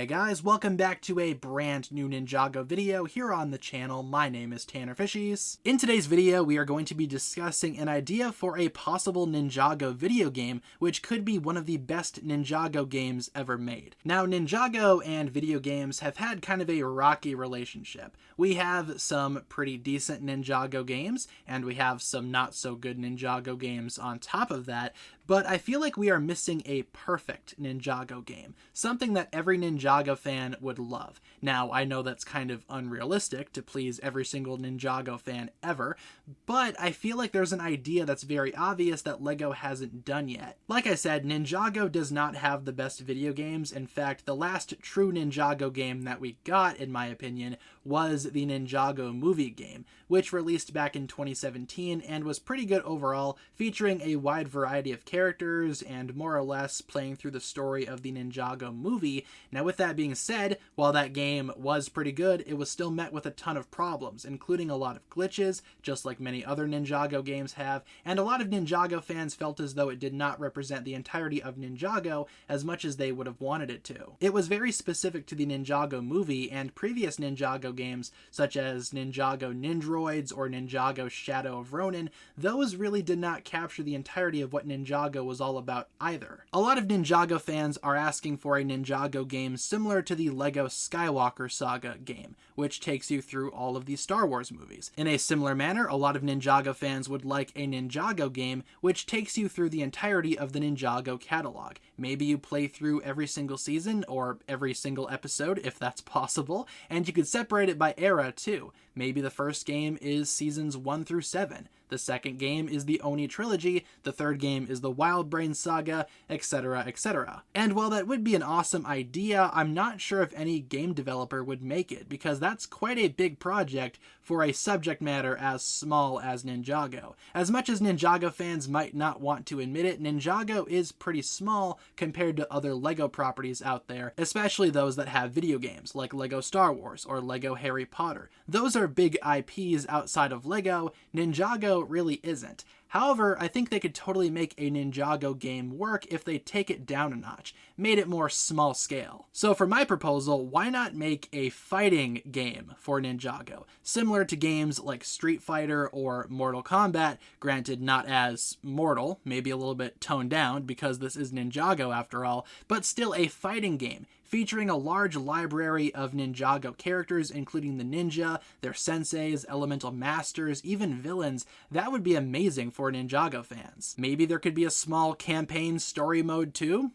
guys, welcome back to a brand new Ninjago video here on the channel. My name is TannerFishies. In today's video, we are going to be discussing an idea for a possible Ninjago video game, which could be one of the best Ninjago games ever made. Now, Ninjago and video games have had kind of a rocky relationship. We have some pretty decent Ninjago games, and we have some not so good Ninjago games on top of that, but I feel like we are missing a perfect Ninjago game, something that every Ninjago fan would love. Now, I know that's kind of unrealistic to please every single Ninjago fan ever, but I feel like there's an idea that's very obvious that LEGO hasn't done yet. Like I said, Ninjago does not have the best video games. In fact, the last true Ninjago game that we got, in my opinion, was the Ninjago Movie game, which released back in 2017 and was pretty good overall, featuring a wide variety of characters and more or less playing through the story of the Ninjago Movie. Now, with that being said, while that game was pretty good, it was still met with a ton of problems, including a lot of glitches, just like many other Ninjago games have, and a lot of Ninjago fans felt as though it did not represent the entirety of Ninjago as much as they would have wanted it to. It was very specific to the Ninjago Movie, and previous Ninjago games, such as Ninjago Nindroids or Ninjago Shadow of Ronin, those really did not capture the entirety of what Ninjago was all about either. A lot of Ninjago fans are asking for a Ninjago game similar to the LEGO Skywalker Saga game, which takes you through all of the Star Wars movies. In a similar manner, a lot of Ninjago fans would like a Ninjago game which takes you through the entirety of the Ninjago catalog. Maybe you play through every single season or every single episode if that's possible, and you could separate it by era too. Maybe the first game is seasons 1 through 7. The second game is the Oni trilogy, the third game is the Wild Brain saga, etc, etc. And while that would be an awesome idea, I'm not sure if any game developer would make it, because that's quite a big project for a subject matter as small as Ninjago. As much as Ninjago fans might not want to admit it, Ninjago is pretty small compared to other LEGO properties out there, especially those that have video games, like LEGO Star Wars or LEGO Harry Potter. Those are big IPs outside of LEGO. Ninjago really isn't. However, I think they could totally make a Ninjago game work if they take it down a notch, made it more small scale. So for my proposal, why not make a fighting game for Ninjago, similar to games like Street Fighter or Mortal Kombat, granted not as mortal, maybe a little bit toned down because this is Ninjago after all, but still a fighting game, featuring a large library of Ninjago characters, including the ninja, their senseis, elemental masters, even villains. That would be amazing for Ninjago fans. Maybe there could be a small campaign story mode too.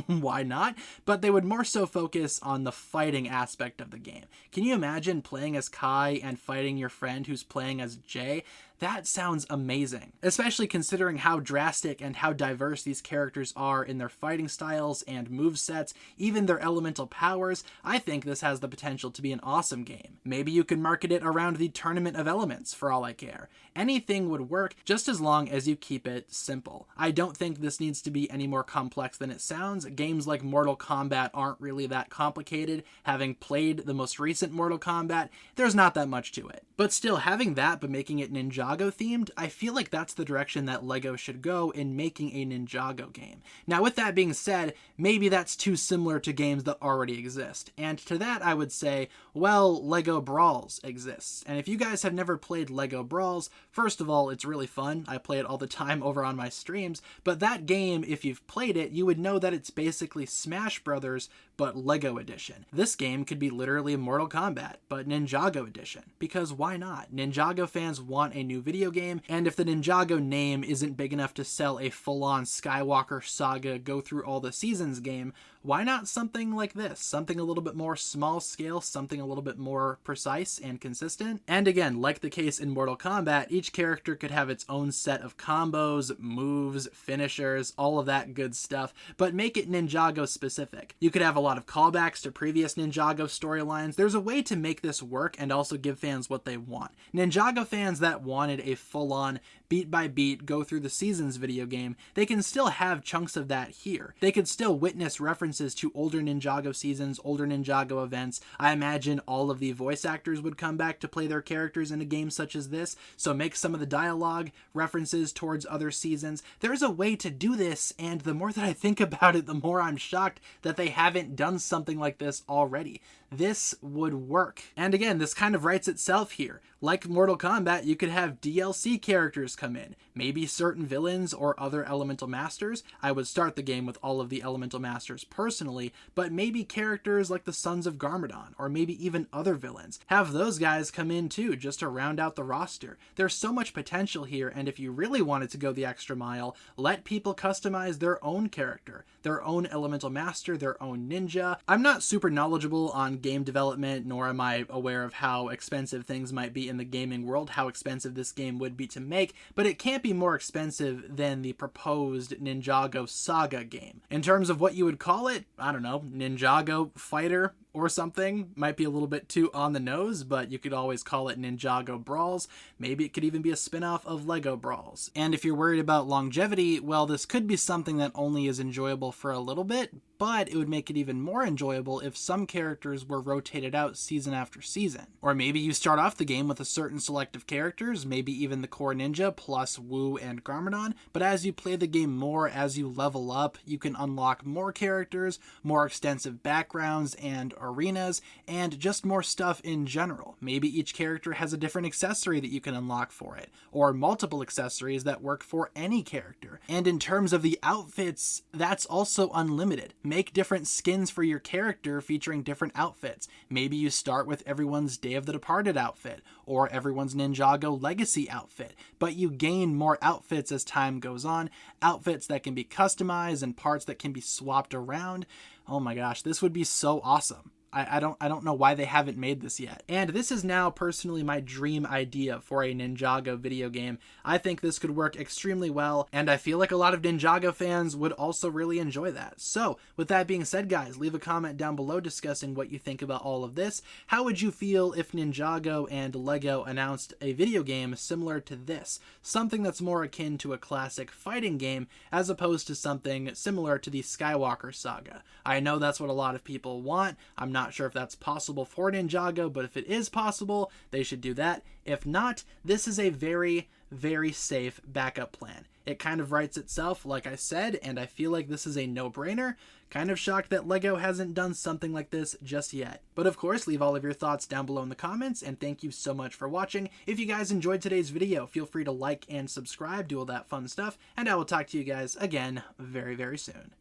Why not? But they would more so focus on the fighting aspect of the game. Can you imagine playing as Kai and fighting your friend who's playing as Jay? That sounds amazing, especially considering how drastic and how diverse these characters are in their fighting styles and movesets, even their elemental powers. I think this has the potential to be an awesome game. Maybe you can market it around the Tournament of Elements for all I care. Anything would work, just as long as you keep it simple. I don't think this needs to be any more complex than it sounds. Games like Mortal Kombat aren't really that complicated. Having played the most recent Mortal Kombat, there's not that much to it. But still, having that but making it Ninjago themed, I feel like that's the direction that LEGO should go in making a Ninjago game. Now, with that being said, maybe that's too similar to games that already exist. And to that, I would say, well, LEGO Brawls exists. And if you guys have never played LEGO Brawls, first of all, it's really fun. I play it all the time over on my streams. But that game, if you've played it, you would know that it's basically Smash Brothers, but LEGO edition. This game could be literally Mortal Kombat, but Ninjago edition. Because why not? Ninjago fans want a new video game, and if the Ninjago name isn't big enough to sell a full-on Skywalker Saga go through all the seasons game, why not something like this? Something a little bit more small scale, something a little bit more precise and consistent. And again, like the case in Mortal Kombat, each character could have its own set of combos, moves, finishers, all of that good stuff, but make it Ninjago specific. You could have a lot of callbacks to previous Ninjago storylines. There's a way to make this work and also give fans what they want. Ninjago fans that wanted a full-on beat by beat go through the Seasons video game, they can still have chunks of that here. They could still witness references to older Ninjago seasons, older Ninjago events. I imagine all of the voice actors would come back to play their characters in a game such as this, so make some of the dialogue references towards other seasons. There's a way to do this, and the more that I think about it, the more I'm shocked that they haven't done something like this already. This would work. And again, this kind of writes itself here. Like Mortal Kombat, you could have DLC characters come in, maybe certain villains or other elemental masters. I would start the game with all of the elemental masters personally, but maybe characters like the Sons of Garmadon, or maybe even other villains. Have those guys come in too, just to round out the roster. There's so much potential here, and if you really wanted to go the extra mile, let people customize their own character, their own elemental master, their own ninja. I'm not super knowledgeable on game development, nor am I aware of how expensive things might be in the gaming world, how expensive this game would be to make, but it can't be more expensive than the proposed Ninjago Saga game. In terms of what you would call it, I don't know, Ninjago Fighter or something. Might be a little bit too on the nose, but you could always call it Ninjago Brawls. Maybe it could even be a spin-off of Lego Brawls. And if you're worried about longevity, well, this could be something that only is enjoyable for a little bit, but it would make it even more enjoyable if some characters were rotated out season after season. Or maybe you start off the game with a certain select of characters, maybe even the core ninja plus Wu and Garmadon, but as you play the game more, as you level up, you can unlock more characters, more extensive backgrounds and arenas, and just more stuff in general. Maybe each character has a different accessory that you can unlock for it, or multiple accessories that work for any character. And in terms of the outfits, that's also unlimited. Make different skins for your character featuring different outfits. Maybe you start with everyone's Day of the Departed outfit, or everyone's Ninjago Legacy outfit, but you gain more outfits as time goes on, outfits that can be customized and parts that can be swapped around. Oh my gosh, this would be so awesome. I don't know why they haven't made this yet. And this is now personally my dream idea for a Ninjago video game. I think this could work extremely well, and I feel like a lot of Ninjago fans would also really enjoy that. So, with that being said, guys, leave a comment down below discussing what you think about all of this. How would you feel if Ninjago and Lego announced a video game similar to this? Something that's more akin to a classic fighting game, as opposed to something similar to the Skywalker saga. I know that's what a lot of people want. I'm not sure if that's possible for Ninjago, but if it is possible, they should do that. If not, this is a very, very safe backup plan. It kind of writes itself, like I said, and I feel like this is a no-brainer. Kind of shocked that Lego hasn't done something like this just yet. But of course, leave all of your thoughts down below in the comments, and thank you so much for watching. If you guys enjoyed today's video, feel free to like and subscribe, do all that fun stuff, and I will talk to you guys again very, very soon.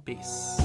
Peace.